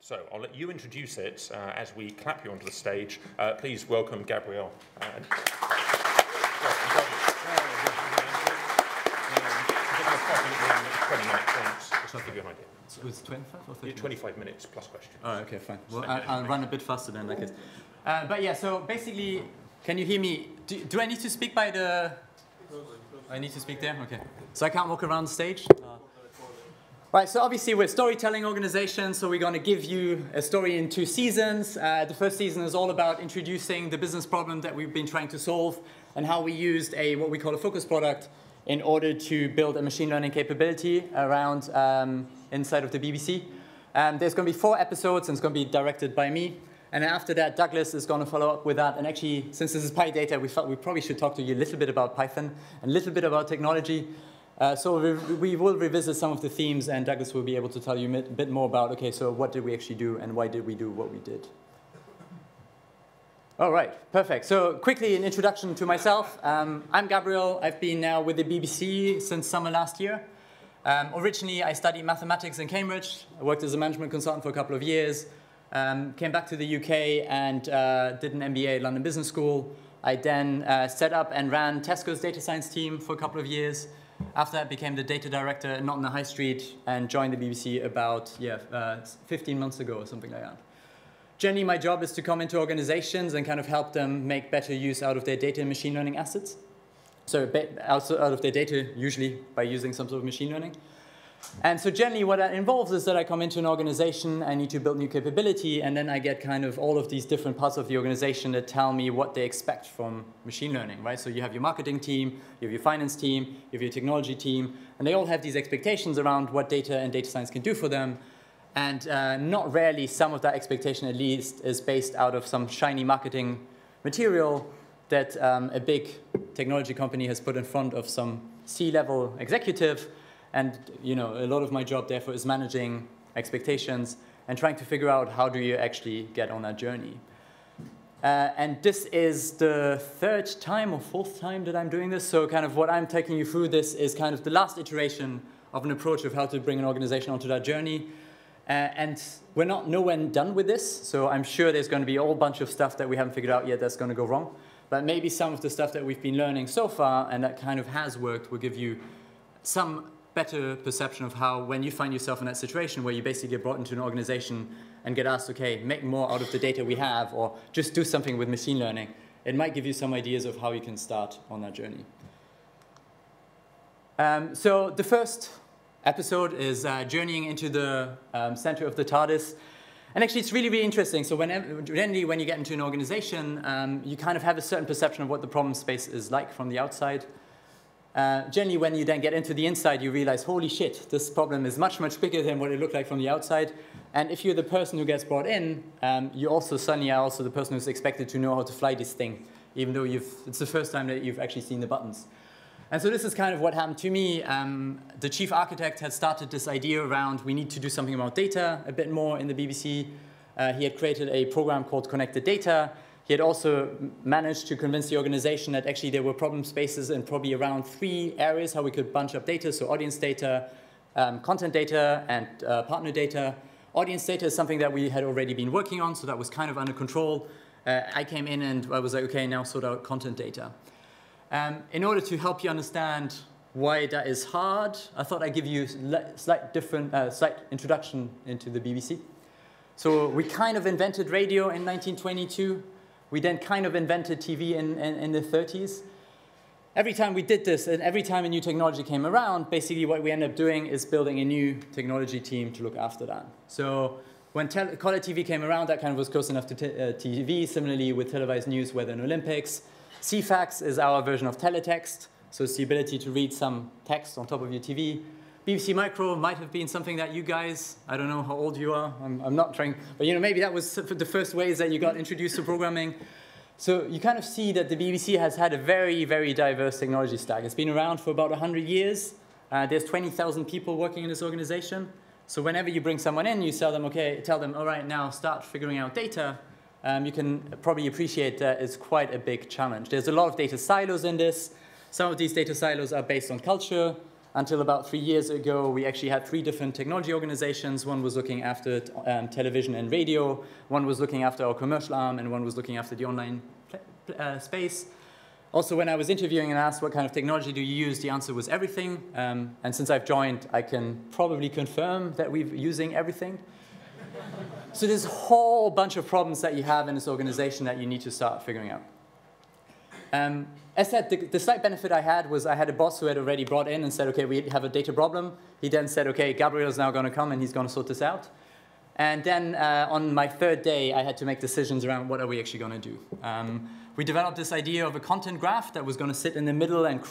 So I'll let you introduce it as we clap you onto the stage. Please welcome Gabriel. Just give you an idea. So it's 25 or 30? 25 minutes plus questions. Oh, okay, fine. Well, I'll run a bit faster then, I guess. But yeah, so basically, can you hear me? Do I need to speak by the... I need to speak there? Okay. So I can't walk around the stage? Right, so obviously we're a storytelling organization, so we're going to give you a story in 2 seasons. The first season is all about introducing the business problem that we've been trying to solve and how we used what we call a focus product in order to build a machine learning capability around inside of the BBC. There's going to be 4 episodes, and it's going to be directed by me. And after that, Douglas is going to follow up with that. And actually, since this is PyData, we felt we probably should talk to you a little bit about Python, and a little bit about technology. So we will revisit some of the themes, and Douglas will be able to tell you a bit more about, okay, so what did we actually do, and why did we do what we did? All right, perfect. So quickly, an introduction to myself. I'm Gabriel. I've been now with the BBC since summer last year. Originally, I studied mathematics in Cambridge. I worked as a management consultant for a couple of years. Came back to the UK and did an MBA at London Business School. I then set up and ran Tesco's data science team for a couple of years. After that, became the data director at Not on the High Street and joined the BBC about 15 months ago or something like that. Generally, my job is to come into organizations and kind of help them make better use out of their data and machine learning assets. So also out of their data, usually by using some sort of machine learning. And so generally what that involves is that I come into an organization, I need to build new capability, and then I get kind of all of these different parts of the organization that tell me what they expect from machine learning, right? So you have your marketing team, you have your finance team, you have your technology team, and they all have these expectations around what data and data science can do for them. And not rarely, some of that expectation at least is based out of some shiny marketing material that a big technology company has put in front of some C-level executive. And a lot of my job, therefore, is managing expectations and trying to figure out how do you actually get on that journey. And this is the 3rd time or 4th time that I'm doing this. So kind of what I'm taking you through this is kind of the last iteration of an approach of how to bring an organization onto that journey. And we're nowhere done with this. So I'm sure there's going to be a whole bunch of stuff that we haven't figured out yet that's going to go wrong. But maybe some of the stuff that we've been learning so far and that kind of has worked will give you some better perception of how, when you find yourself in that situation where you basically get brought into an organization and get asked, okay, make more out of the data we have, or just do something with machine learning, it might give you some ideas of how you can start on that journey. So the first episode is journeying into the center of the TARDIS. And actually, it's really, really interesting. So generally, when you get into an organization, you kind of have a certain perception of what the problem space is like from the outside. Generally, when you then get into the inside, you realize, holy shit, this problem is much, much bigger than what it looked like from the outside. And if you're the person who gets brought in, you also suddenly are also the person who's expected to know how to fly this thing, even though it's the first time that you've actually seen the buttons. And so this is kind of what happened to me. The chief architect had started this idea around we need to do something about data a bit more in the BBC. He had created a program called Connected Data. He had also managed to convince the organization that actually there were problem spaces in probably around 3 areas how we could bunch up data. So audience data, content data, and partner data. Audience data is something that we had already been working on, so that was kind of under control. I came in and I was like, okay, now sort out content data. In order to help you understand why that is hard, I thought I'd give you a slight introduction into the BBC. So we kind of invented radio in 1922. We then kind of invented TV in the 30s. Every time we did this, and every time a new technology came around, basically what we ended up doing is building a new technology team to look after that. So when color TV came around, that kind of was close enough to TV. Similarly, with televised news, weather and Olympics. CFAX is our version of teletext, so it's the ability to read some text on top of your TV. BBC Micro might have been something that you guys, I don't know how old you are, I'm not trying, but maybe that was the first ways that you got introduced to programming. So you kind of see that the BBC has had a very, very diverse technology stack. It's been around for about 100 years. There's 20,000 people working in this organization. So whenever you bring someone in, you tell them, all right, now start figuring out data. You can probably appreciate that it's quite a big challenge. There's a lot of data silos in this. Some of these data silos are based on culture. until about 3 years ago, we actually had 3 different technology organizations. One was looking after television and radio, one was looking after our commercial arm, and one was looking after the online space. Also, when I was interviewing and asked what kind of technology do you use, the answer was everything. And since I've joined, I can probably confirm that we're using everything. So there's a whole bunch of problems that you have in this organization that you need to start figuring out. As said, the slight benefit I had was I had a boss who had already brought in and said, OK, we have a data problem. He then said, OK, Gabriel is now going to come and he's going to sort this out. And then on my 3rd day, I had to make decisions around what are we actually going to do. We developed this idea of a content graph that was going to sit in the middle and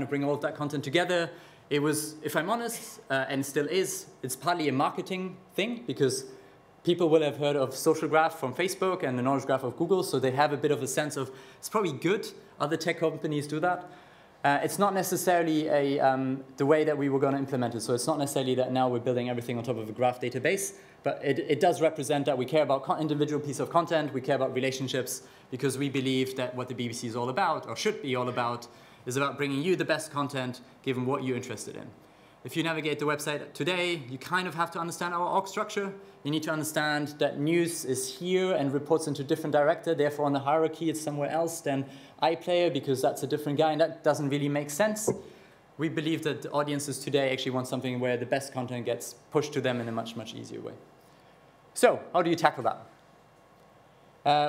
bring all of that content together. It was, if I'm honest, and still is, it's partly a marketing thing because people will have heard of social graph from Facebook and the knowledge graph of Google, so they have a bit of a sense of it's probably good. Other tech companies do that. It's not necessarily the way that we were going to implement it. So it's not necessarily that now we're building everything on top of a graph database, but it does represent that we care about individual piece of content, we care about relationships, because we believe that what the BBC is all about, or should be all about, is about bringing you the best content given what you're interested in. If you navigate the website today, you kind of have to understand our org structure. You need to understand that news is here and reports into a different director. Therefore, on the hierarchy, it's somewhere else than iPlayer because that's a different guy, and that doesn't really make sense. We believe that audiences today actually want something where the best content gets pushed to them in a much, much easier way. So how do you tackle that?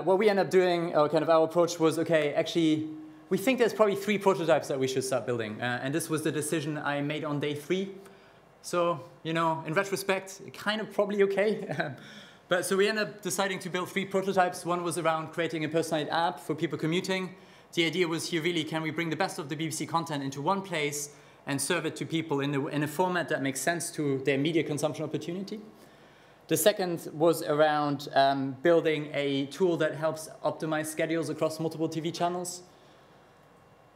What we end up doing, or kind of our approach was, OK, actually, we think there's probably 3 prototypes that we should start building. And this was the decision I made on day 3. So, you know, in retrospect, kind of probably OK. But so we ended up deciding to build 3 prototypes. One was around creating a personalized app for people commuting. The idea was here really, can we bring the best of the BBC content into one place and serve it to people in a format that makes sense to their media consumption opportunity? The second was around building a tool that helps optimize schedules across multiple TV channels.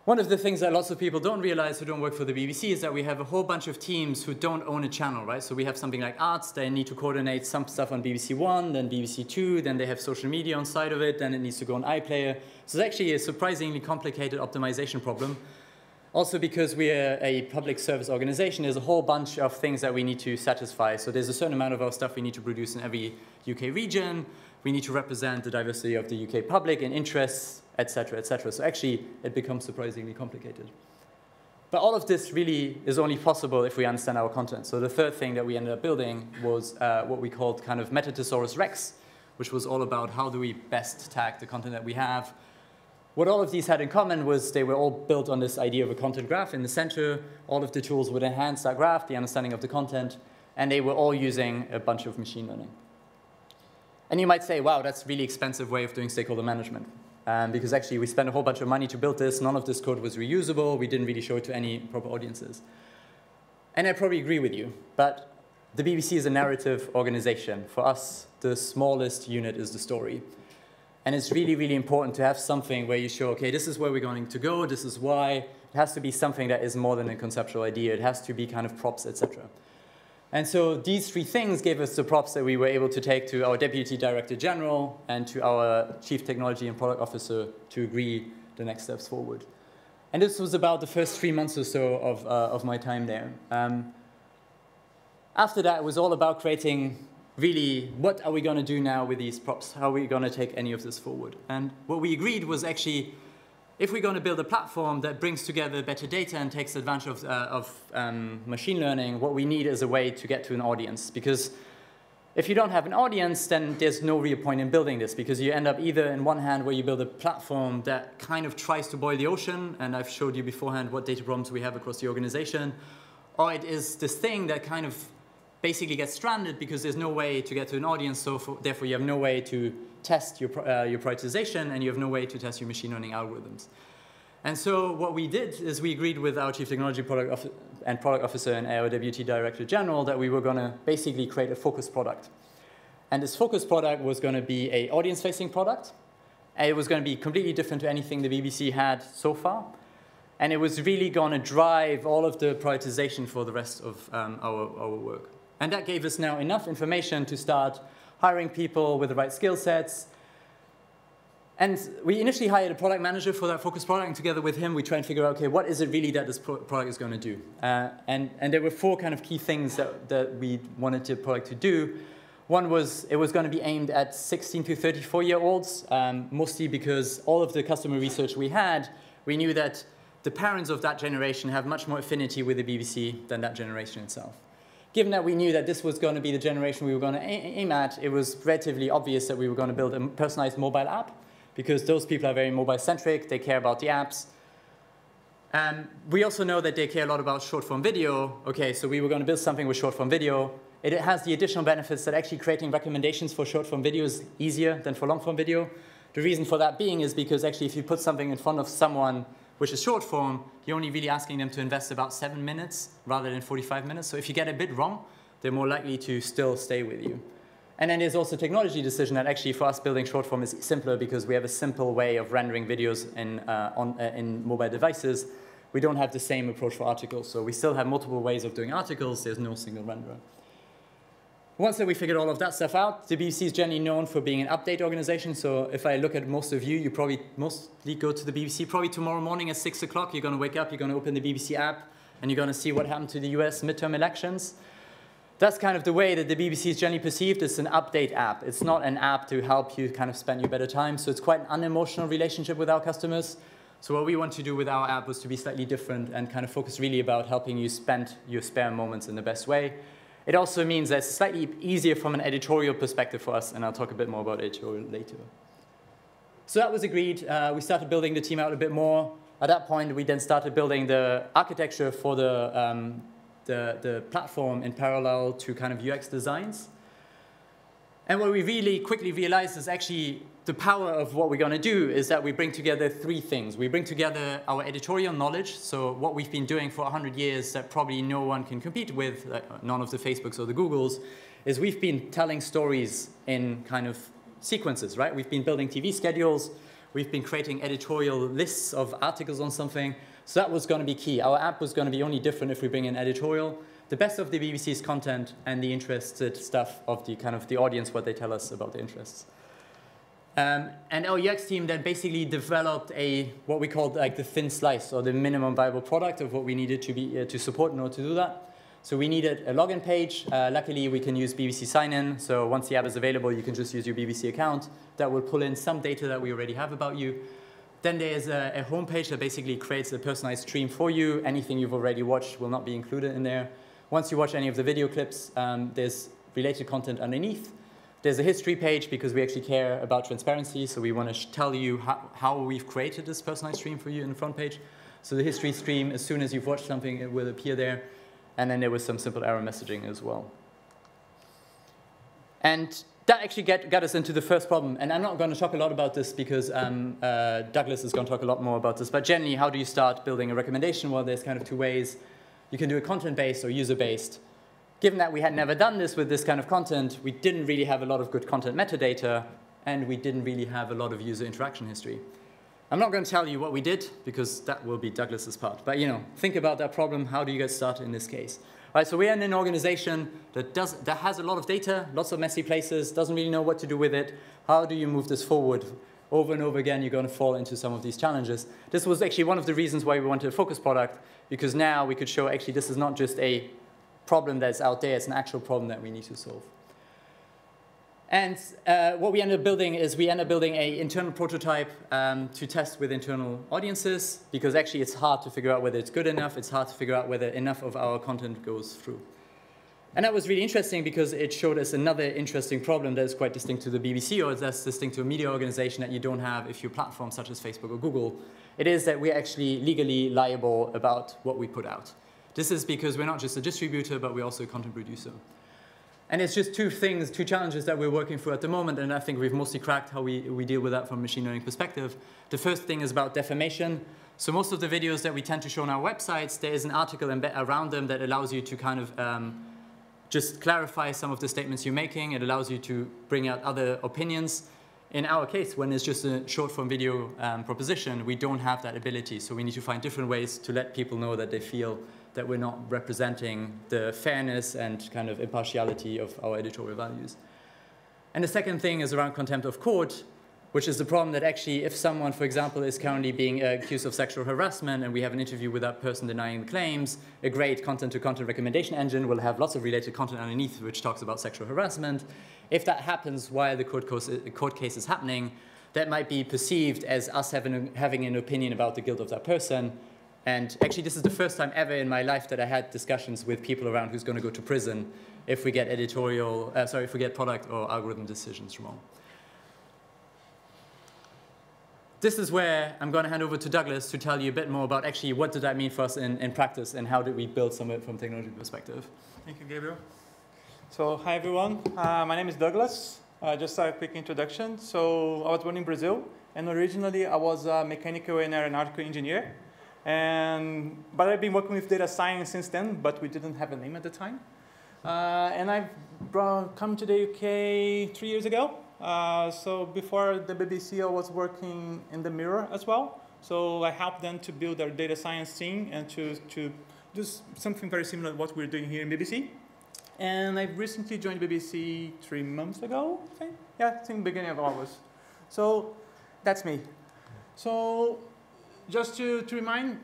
One of the things that lots of people don't realize who don't work for the BBC is that we have a whole bunch of teams who don't own a channel, right? So we have something like arts, they need to coordinate some stuff on BBC One, then BBC Two, then they have social media on side of it, then it needs to go on iPlayer. So it's actually a surprisingly complicated optimization problem. Also because we're a public service organization, there's a whole bunch of things that we need to satisfy. So there's a certain amount of our stuff we need to produce in every UK region. We need to represent the diversity of the UK public and interests, et cetera, et cetera. So actually, it becomes surprisingly complicated. But all of this really is only possible if we understand our content. So the third thing that we ended up building was what we called kind of Metathesaurus Rex, which was all about how do we best tag the content that we have. What all of these had in common was they were all built on this idea of a content graph in the center. All of the tools would enhance that graph, the understanding of the content, and they were all using a bunch of machine learning. And you might say, wow, that's a really expensive way of doing stakeholder management. Because actually, we spent a whole bunch of money to build this. None of this code was reusable. We didn't really show it to any proper audiences. And I probably agree with you. But the BBC is a narrative organization. For us, the smallest unit is the story. And it's really, really important to have something where you show, OK, this is where we're going to go. This is why. It has to be something that is more than a conceptual idea. It has to be kind of props, et cetera. And so these 3 things gave us the props that we were able to take to our Deputy Director General and to our Chief Technology and Product Officer to agree the next steps forward. And this was about the first 3 months or so of my time there. After that, it was all about creating, really, what are we going to do now with these props? How are we going to take any of this forward? And what we agreed was actually, if we're going to build a platform that brings together better data and takes advantage of machine learning, what we need is a way to get to an audience. Because if you don't have an audience, then there's no real point in building this. Because you end up either in one hand where you build a platform that kind of tries to boil the ocean, and I've showed you beforehand what data problems we have across the organization, or it is this thing that kind of basically gets stranded because there's no way to get to an audience, so therefore you have no way to test your prioritization, and you have no way to test your machine learning algorithms. And so what we did is we agreed with our Chief Technology Product Officer and our Deputy Director General that we were going to basically create a focus product. And this focus product was going to be an audience-facing product. And it was going to be completely different to anything the BBC had so far. And it was really going to drive all of the prioritization for the rest of our work. And that gave us now enough information to start hiring people with the right skill sets. And we initially hired a product manager for that focus product, and together with him, we try and figure out, okay, what is it really that this product is going to do? And there were 4 kind of key things that we wanted the product to do. One was it was going to be aimed at 16 to 34-year-olds, mostly because all of the customer research we had, we knew that the parents of that generation have much more affinity with the BBC than that generation itself. Given that we knew that this was going to be the generation we were going to aim at, it was relatively obvious that we were going to build a personalized mobile app, because those people are very mobile-centric, they care about the apps. We also know that they care a lot about short-form video. Okay, so we were going to build something with short-form video. It has the additional benefits that actually creating recommendations for short-form video is easier than for long-form video. The reason for that being is because actually if you put something in front of someone which is short-form, you're only really asking them to invest about 7 minutes rather than 45 minutes. So if you get a bit wrong, they're more likely to still stay with you. And then there's also a technology decision that actually for us building short form is simpler because we have a simple way of rendering videos in mobile devices. We don't have the same approach for articles. So we still have multiple ways of doing articles. There's no single renderer. Once that we figured all of that stuff out, the BBC is generally known for being an update organization. So if I look at most of you, you probably mostly go to the BBC. Probably tomorrow morning at 6 o'clock, you're going to wake up, you're going to open the BBC app, and you're going to see what happened to the US midterm elections. That's kind of the way that the BBC is generally perceived. It's an update app. It's not an app to help you kind of spend your better time. So it's quite an unemotional relationship with our customers. So what we want to do with our app was to be slightly different and kind of focus really about helping you spend your spare moments in the best way. It also means that it's slightly easier from an editorial perspective for us, and I'll talk a bit more about editorial later. So that was agreed. We started building the team out a bit more. At that point, we then started building the architecture for the platform in parallel to kind of UX designs. And what we really quickly realized is actually the power of what we're going to do is that we bring together 3 things. We bring together our editorial knowledge, so what we've been doing for 100 years that probably no one can compete with, like none of the Facebooks or the Googles, is we've been telling stories in kind of sequences, right? We've been building TV schedules, we've been creating editorial lists of articles on something. So that was going to be key. Our app was going to be only different if we bring in editorial, the best of the BBC's content, and the interested stuff of the kind of the audience, what they tell us about their interests. And our UX team then basically developed what we called like the thin slice, or the minimum viable product of what we needed to be to support in order to do that. So we needed a login page. Luckily, we can use BBC sign-in. So once the app is available, you can just use your BBC account. That will pull in some data that we already have about you. Then there's a homepage that basically creates a personalized stream for you. Anything you've already watched will not be included in there. Once you watch any of the video clips, there's related content underneath. There's a history page because we actually care about transparency. So we want to tell you how we've created this personalized stream for you in the front page. So the history stream, as soon as you've watched something, it will appear there. And then there was some simple error messaging as well. And that actually got us into the first problem. And I'm not going to talk a lot about this because Douglas is going to talk a lot more about this. But generally, how do you start building a recommendation? Well, there's kind of 2 ways. You can do it content-based or user-based. Given that we had never done this with this kind of content, we didn't really have a lot of good content metadata, and we didn't really have a lot of user interaction history. I'm not going to tell you what we did, because that will be Douglas's part. But think about that problem. How do you get started in this case? All right, so we're in an organization that has a lot of data, lots of messy places, doesn't really know what to do with it. How do you move this forward? Over and over again, you're going to fall into some of these challenges. This was actually one of the reasons why we wanted a focus product, because now we could show actually this is not just a problem that's out there, it's an actual problem that we need to solve. And what we ended up building is we ended up building an internal prototype to test with internal audiences, because actually it's hard to figure out whether it's good enough. It's hard to figure out whether enough of our content goes through. And that was really interesting because it showed us another interesting problem that is quite distinct to the BBC, or that's distinct to a media organization that you don't have if you're platforms such as Facebook or Google. It is that we're actually legally liable about what we put out. This is because we're not just a distributor, but we're also a content producer. And it's just 2 challenges that we're working through at the moment, and I think we've mostly cracked how we deal with that from a machine learning perspective. The first thing is about defamation. So most of the videos that we tend to show on our websites, there is an article around them that allows you to kind of just clarify some of the statements you're making. It allows you to bring out other opinions. In our case, when it's just a short-form video proposition, we don't have that ability. So we need to find different ways to let people know that they feel that we're not representing the fairness and kind of impartiality of our editorial values. And the second thing is around contempt of court. which is the problem that actually if someone, for example, is currently being accused of sexual harassment and we have an interview with that person denying the claims, a great content-to-content recommendation engine will have lots of related content underneath which talks about sexual harassment. If that happens while the court case is happening, that might be perceived as us having an opinion about the guilt of that person. And actually, this is the first time ever in my life that I had discussions with people around who's going to go to prison if we get if we get product or algorithm decisions wrong. This is where I'm going to hand over to Douglas to tell you a bit more about actually what did that mean for us in practice and how did we build some of it from a technology perspective. Thank you, Gabriel. So, hi everyone. My name is Douglas. Just a quick introduction. So, I was born in Brazil, and originally I was a mechanical and aeronautical engineer. But I've been working with data science since then, but we didn't have a name at the time. And I've come to the UK 3 years ago. So before the BBC, I was working in the Mirror as well. So I helped them to build their data science team and to do something very similar to what we're doing here in BBC. And I recently joined BBC 3 months ago, I think. Yeah, I think beginning of August. So that's me. So just to remind,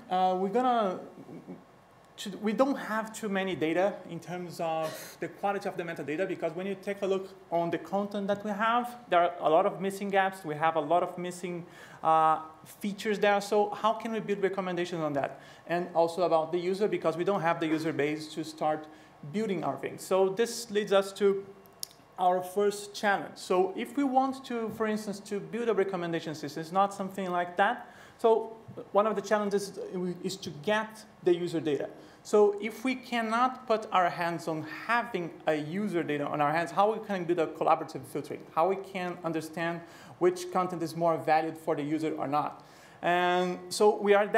we don't have too many data in terms of the quality of the metadata, because when you take a look on the content that we have, there are a lot of missing gaps. We have a lot of missing features there. So how can we build recommendations on that? And also about the user, because we don't have the user base to start building our things. So this leads us to our first challenge. So if we want to, for instance, to build a recommendation system, it's not something like that. So one of the challenges is to get the user data. So if we cannot put our hands on having a user data on our hands, how we can build a collaborative filtering? How we can understand which content is more valued for the user or not? And so we have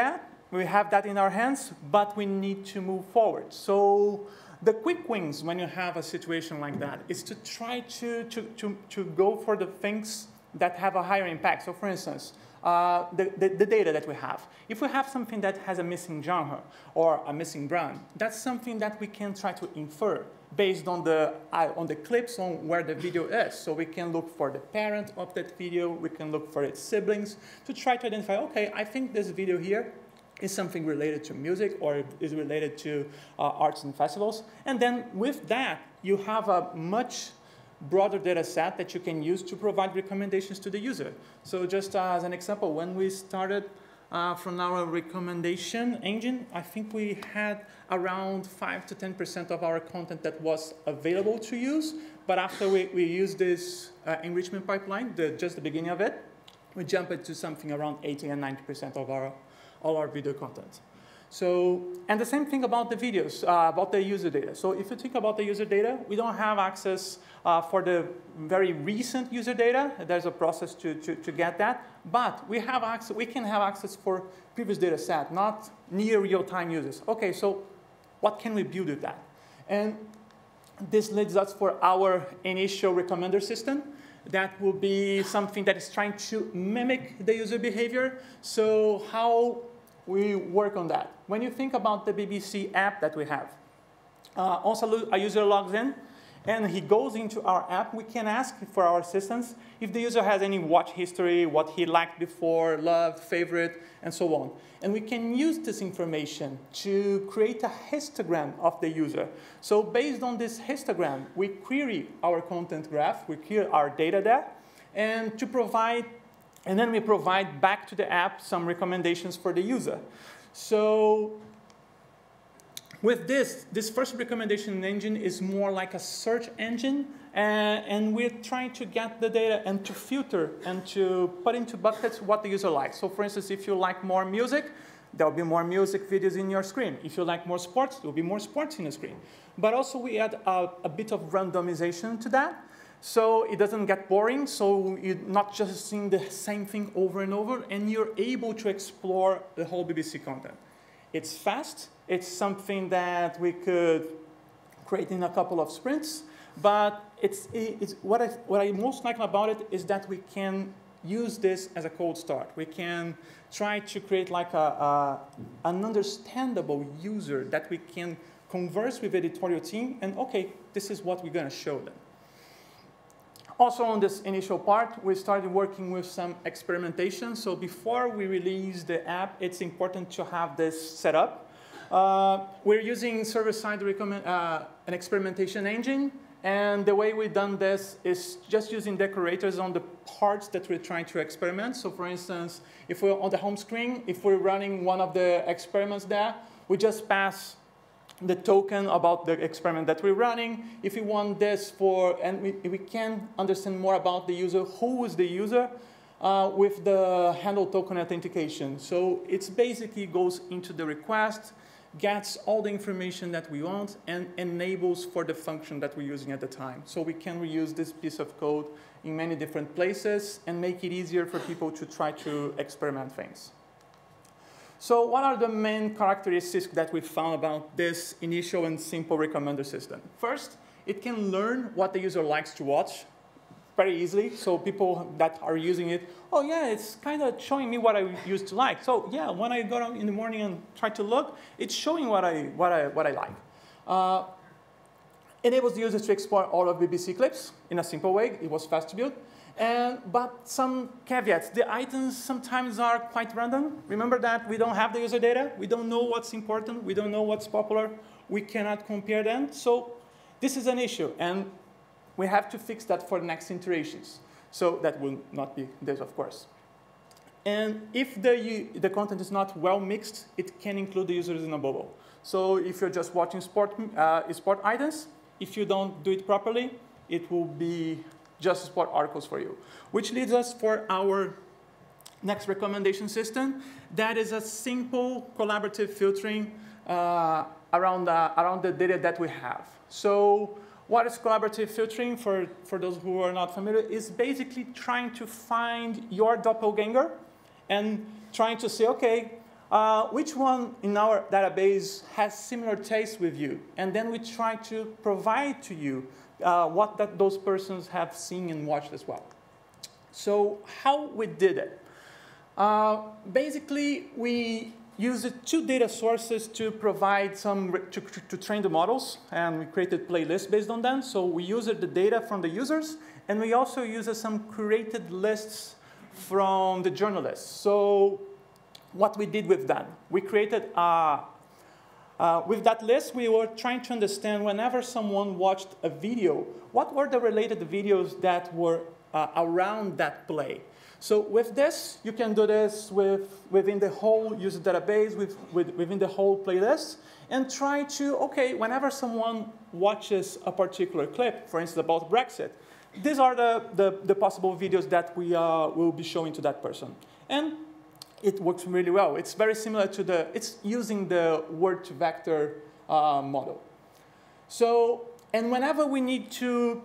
that in our hands, but we need to move forward. So the quick wins when you have a situation like that is to try to go for the things that have a higher impact. So for instance, the data that we have. If we have something that has a missing genre or a missing brand, that's something that we can try to infer based on the clips on where the video is. So we can look for the parent of that video, we can look for its siblings to try to identify, okay, I think this video here is something related to music or is related to arts and festivals. And then with that, you have a much broader data set that you can use to provide recommendations to the user. So just as an example, when we started from our recommendation engine, I think we had around 5 to 10% of our content that was available to use. But after we used this enrichment pipeline, just the beginning of it, we jumped to something around 80 and 90% of all our video content. So, and the same thing about the videos, about the user data. So if you think about the user data, we don't have access for the very recent user data. There's a process to get that. But we can have access for previous data set, not near real-time users. Okay, so what can we build with that? And this leads us for our initial recommender system. That will be something that is trying to mimic the user behavior. So how we work on that. When you think about the BBC app that we have, also a user logs in and he goes into our app, we can ask for our assistants if the user has any watch history, what he liked before, loved, favorite, and so on. And we can use this information to create a histogram of the user. So based on this histogram, we query our content graph, we query our data there, and then we provide back to the app some recommendations for the user. So with this first recommendation engine is more like a search engine, and we're trying to get the data and to filter and to put into buckets what the user likes. So for instance, if you like more music, there will be more music videos in your screen. If you like more sports, there will be more sports in the screen. But also we add a bit of randomization to that. So it doesn't get boring, so you're not just seeing the same thing over and over, and you're able to explore the whole BBC content. It's fast. It's something that we could create in a couple of sprints, but what I most like about it is that we can use this as a cold start. We can try to create like an understandable user that we can converse with the editorial team, and okay, this is what we're going to show them. Also on this initial part, we started working with some experimentation. So before we release the app, it's important to have this set up. We're using server-side an experimentation engine. And the way we've done this is just using decorators on the parts that we're trying to experiment. So for instance, if we're on the home screen, if we're running one of the experiments there, we just pass the token about the experiment that we're running. If we want this for, and we can understand more about the user, who is the user, with the handle token authentication. So it basically goes into the request, gets all the information that we want, and enables for the function that we're using at the time. So we can reuse this piece of code in many different places and make it easier for people to try to experiment things. So what are the main characteristics that we found about this initial and simple recommender system? First, it can learn what the user likes to watch very easily. So people that are using it, oh yeah, it's kind of showing me what I used to like. So yeah, when I go out in the morning and try to look, it's showing what I like. Enables the user to export all of BBC clips in a simple way. It was fast to build. But some caveats. The items sometimes are quite random. Remember that we don't have the user data. We don't know what's important. We don't know what's popular. We cannot compare them. So this is an issue. And we have to fix that for the next iterations. So that will not be this, of course. And if the content is not well mixed, it can include the users in a bubble. So if you're just watching sport items, if you don't do it properly, it will be just sport articles for you. Which leads us for our next recommendation system. That is a simple collaborative filtering around the data that we have. So what is collaborative filtering, for those who are not familiar, is basically trying to find your doppelganger and trying to say, OK, which one in our database has similar tastes with you? And then we try to provide to you what those persons have seen and watched as well. So how we did it? Basically, we used 2 data sources to provide to train the models, and we created playlists based on them. So we used the data from the users, and we also used some curated lists from the journalists. So what we did with that, we created with that list, we were trying to understand whenever someone watched a video, what were the related videos that were around that play. So with this, you can do this within the whole user database, within the whole playlist, and try to, OK, whenever someone watches a particular clip, for instance, about Brexit, these are the possible videos that we will be showing to that person. And it works really well. It's very similar to it's using the word-to-vector model. So, and whenever we need to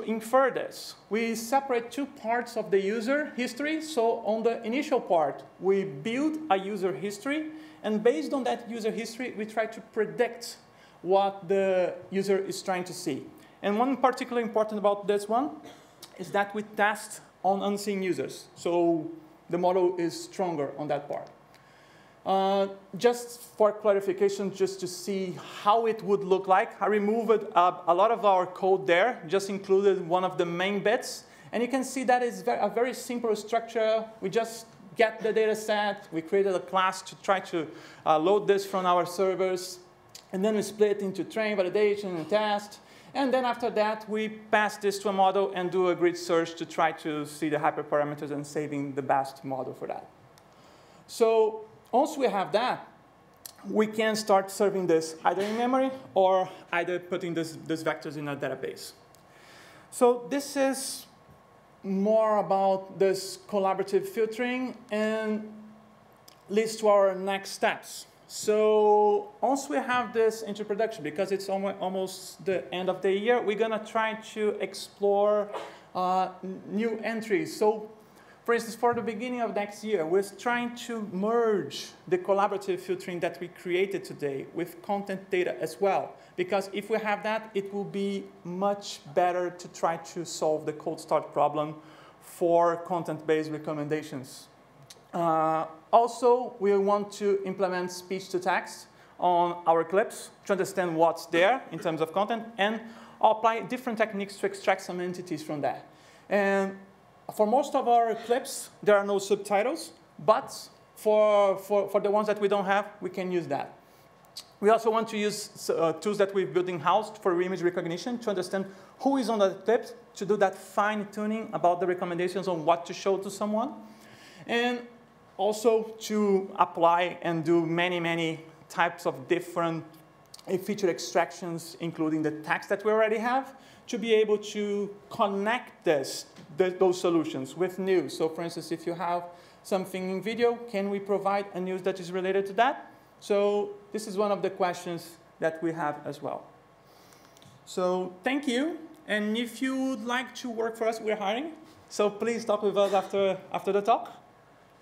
infer this, we separate 2 parts of the user history. So on the initial part, we build a user history. And based on that user history, we try to predict what the user is trying to see. And one particularly important about this one is that we test on unseen users. So the model is stronger on that part. Just for clarification, just to see how it would look like, I removed a lot of our code there, just included one of the main bits. And you can see that is a very simple structure. We just get the data set. We created a class to try to load this from our servers. And then we split it into train, validation, and test. And then after that, we pass this to a model and do a grid search to try to see the hyperparameters and saving the best model for that. So once we have that, we can start serving this either in memory or either putting these vectors in a database. So this is more about this collaborative filtering and leads to our next steps. So once we have this into production, because it's almost the end of the year, we're going to try to explore new entries. So for instance, for the beginning of next year, we're trying to merge the collaborative filtering that we created today with content data as well. Because if we have that, it will be much better to try to solve the cold start problem for content-based recommendations. Also, we want to implement speech-to-text on our clips to understand what's there in terms of content and apply different techniques to extract some entities from that. And for most of our clips, there are no subtitles, but for the ones that we don't have, we can use that. We also want to use tools that we've built in-house for image recognition to understand who is on the clip, to do that fine-tuning about the recommendations on what to show to someone. And also to apply and do many, many types of different feature extractions, including the text that we already have, to be able to connect those solutions with news. So for instance, if you have something in video, can we provide a news that is related to that? So this is one of the questions that we have as well. So thank you. And if you would like to work for us, we're hiring. So please talk with us after the talk.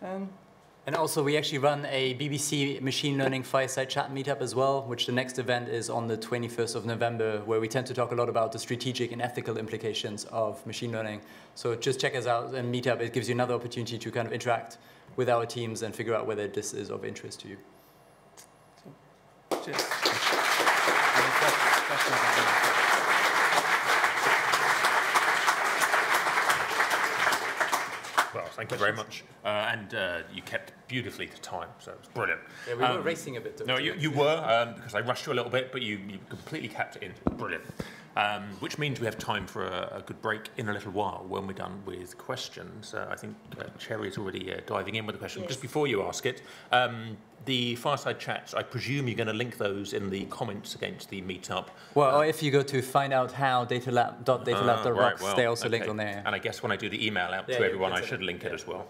And also, we actually run a BBC machine learning fireside chat meetup as well, which the next event is on the 21st of November, where we tend to talk a lot about the strategic and ethical implications of machine learning. So just check us out and Meetup. It gives you another opportunity to kind of interact with our teams and figure out whether this is of interest to you. Cheers. Well, thank you very much. And you kept beautifully to time, so it was brilliant. Yeah, we were racing a bit. No, you were, because I rushed you a little bit, but you completely kept it in. Brilliant. Which means we have time for a good break in a little while when we're done with questions. I think Cherry is already diving in with the question. Yes. Just before you ask it, the fireside chats, I presume you're going to link those in the comments against the meetup. Well, or if you go to findout.datalab.rocks, right, they're also linked on there. And I guess when I do the email out to everyone, I should link it as well.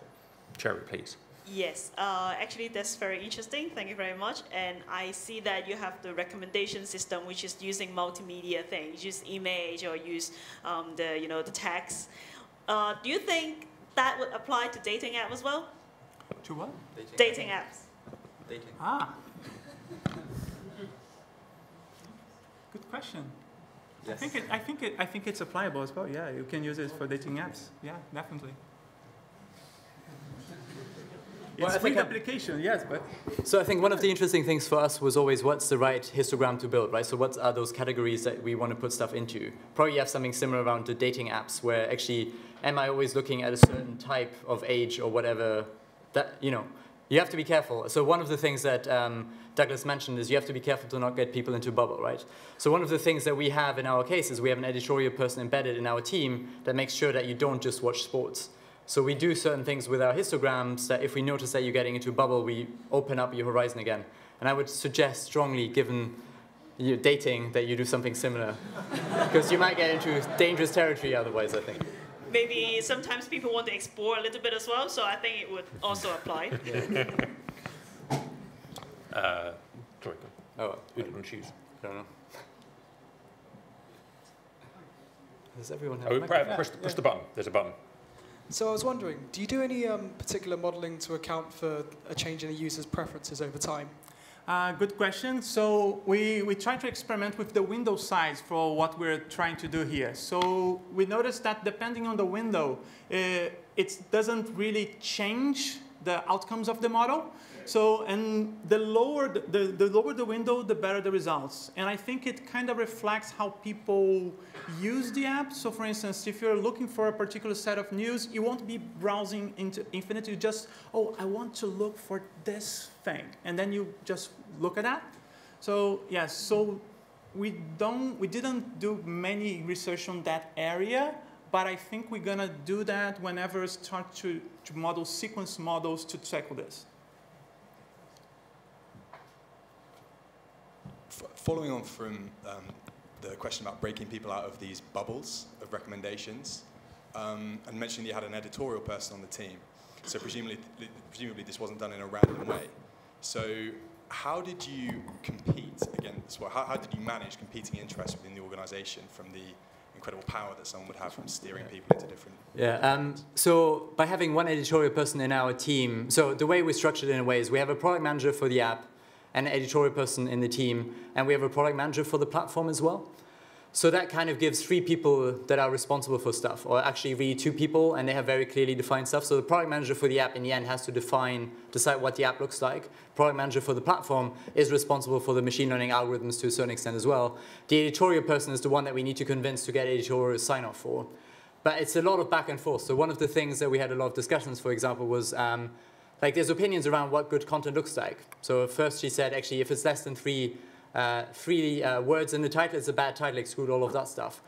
Cherry, please. Yes, actually that's very interesting. Thank you very much. And I see that you have the recommendation system, which is using multimedia things, use image or use the text. Do you think that would apply to dating apps as well? To what? Dating apps. Dating. Ah. Good question. Yes. I think it's applicable as well. Yeah, you can use it for dating apps. Yeah, definitely. Well, it's an application, yes, but... So I think one of the interesting things for us was always what's the right histogram to build, right? So what are those categories that we want to put stuff into? Probably you have something similar around the dating apps where actually, am I always looking at a certain type of age or whatever that, you have to be careful. So one of the things that Douglas mentioned is you have to be careful to not get people into a bubble, right? So one of the things that we have in our case is we have an editorial person embedded in our team that makes sure that you don't just watch sports. So we do certain things with our histograms that if we notice that you're getting into a bubble, we open up your horizon again. And I would suggest strongly, given you're dating, that you do something similar. Because you might get into dangerous territory otherwise, I think. Maybe sometimes people want to explore a little bit as well, so I think it would also apply. Sorry, oh, who didn't choose? I don't know. Does everyone have a press the button. There's a button. So I was wondering, do you do any particular modeling to account for a change in a user's preferences over time? Good question. So we try to experiment with the window size for what we're trying to do here. So we noticed that depending on the window, it doesn't really change the outcomes of the model. So, and the lower the window, the better the results. And I think it kind of reflects how people use the app. So for instance, if you're looking for a particular set of news, you won't be browsing into infinite. You just, oh, I want to look for this thing. And then you just look at that. So yes, so we didn't do many research on that area, but I think we're gonna do that whenever we start to model sequence models to tackle this. Following on from the question about breaking people out of these bubbles of recommendations, and mentioning you had an editorial person on the team, so presumably this wasn't done in a random way. So how did you compete against, well, how did you manage competing interests within the organization from the incredible power that someone would have from steering people into different... Yeah, so by having one editorial person in our team, so the way we structured it in a way is we have a product manager for the app, an editorial person in the team, and we have a product manager for the platform as well. So that kind of gives 3 people that are responsible for stuff, or actually really 2 people, and they have very clearly defined stuff. So the product manager for the app in the end has to decide what the app looks like. Product manager for the platform is responsible for the machine learning algorithms to a certain extent as well. The editorial person is the one that we need to convince to get editorial sign-off for. But it's a lot of back and forth. So one of the things that we had a lot of discussions, for example, was like there's opinions around what good content looks like. So first she said, actually, if it's less than three words in the title, it's a bad title, exclude all of that stuff.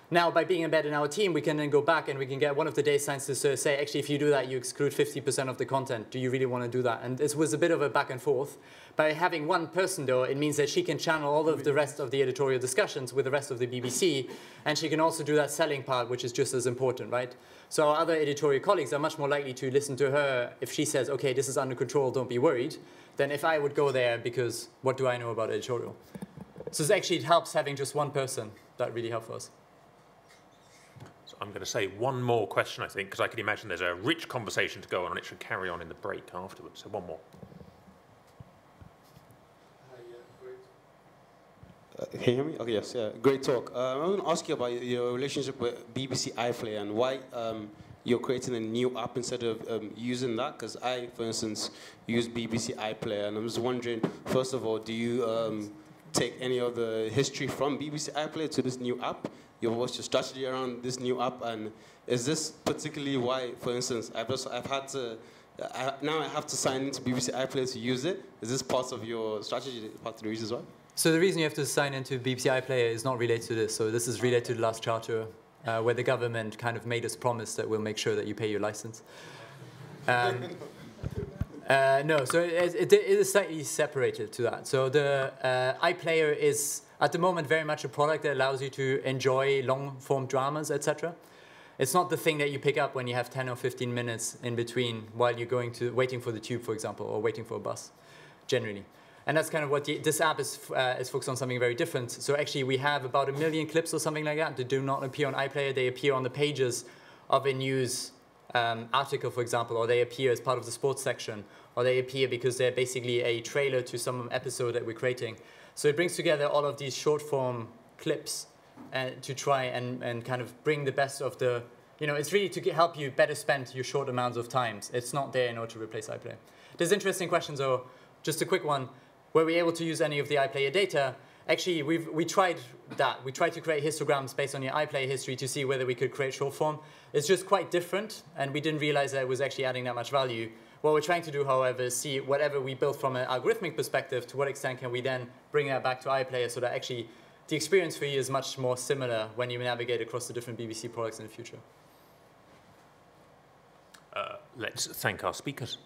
Now, by being embedded in our team, we can then go back and we can get one of the data scientists to say, actually, if you do that, you exclude 50% of the content. Do you really want to do that? And this was a bit of a back and forth. By having one person, though, it means that she can channel all of the rest of the editorial discussions with the rest of the BBC, and she can also do that selling part, which is just as important, right? So our other editorial colleagues are much more likely to listen to her if she says, OK, this is under control, don't be worried, than if I would go there because what do I know about editorial? So it helps having just one person. That really helps us. I'm going to say one more question, I think, because I can imagine there's a rich conversation to go on, and it should carry on in the break afterwards. So one more. Can you hear me? Okay, yes, yeah. Great talk. I want to ask you about your relationship with BBC iPlayer and why you're creating a new app instead of using that. Because I, for instance, use BBC iPlayer, and I'm just wondering, first of all, do you take any of the history from BBC iPlayer to this new app? What's your strategy around this new app, and is this particularly why, for instance, now I have to sign into BBC iPlayer to use it? Is this part of your strategy, part of the reasons why? So the reason you have to sign into BBC iPlayer is not related to this. So this is related to the last charter, where the government kind of made us promise that we'll make sure that you pay your license. No, so it is slightly separated to that. So the iPlayer is, at the moment, very much a product that allows you to enjoy long-form dramas, etc. It's not the thing that you pick up when you have 10 or 15 minutes in between while you're waiting for the tube, for example, or waiting for a bus, generally. And that's kind of what this app is focused on, something very different. So actually, we have about 1 million clips or something like that that do not appear on iPlayer. They appear on the pages of a news article, for example, or they appear as part of the sports section, or they appear because they're basically a trailer to some episode that we're creating. So it brings together all of these short-form clips to try and kind of bring the best of the, it's really to help you better spend your short amounts of times. It's not there in order to replace iPlayer. There's interesting questions, though. Just a quick one. Were we able to use any of the iPlayer data? Actually, we tried that. We tried to create histograms based on your iPlayer history to see whether we could create short form. It's just quite different, and we didn't realize that it was actually adding that much value. What we're trying to do, however, is see whatever we built from an algorithmic perspective, to what extent can we then bring that back to iPlayer so that actually the experience for you is much more similar when you navigate across the different BBC products in the future. Let's thank our speakers.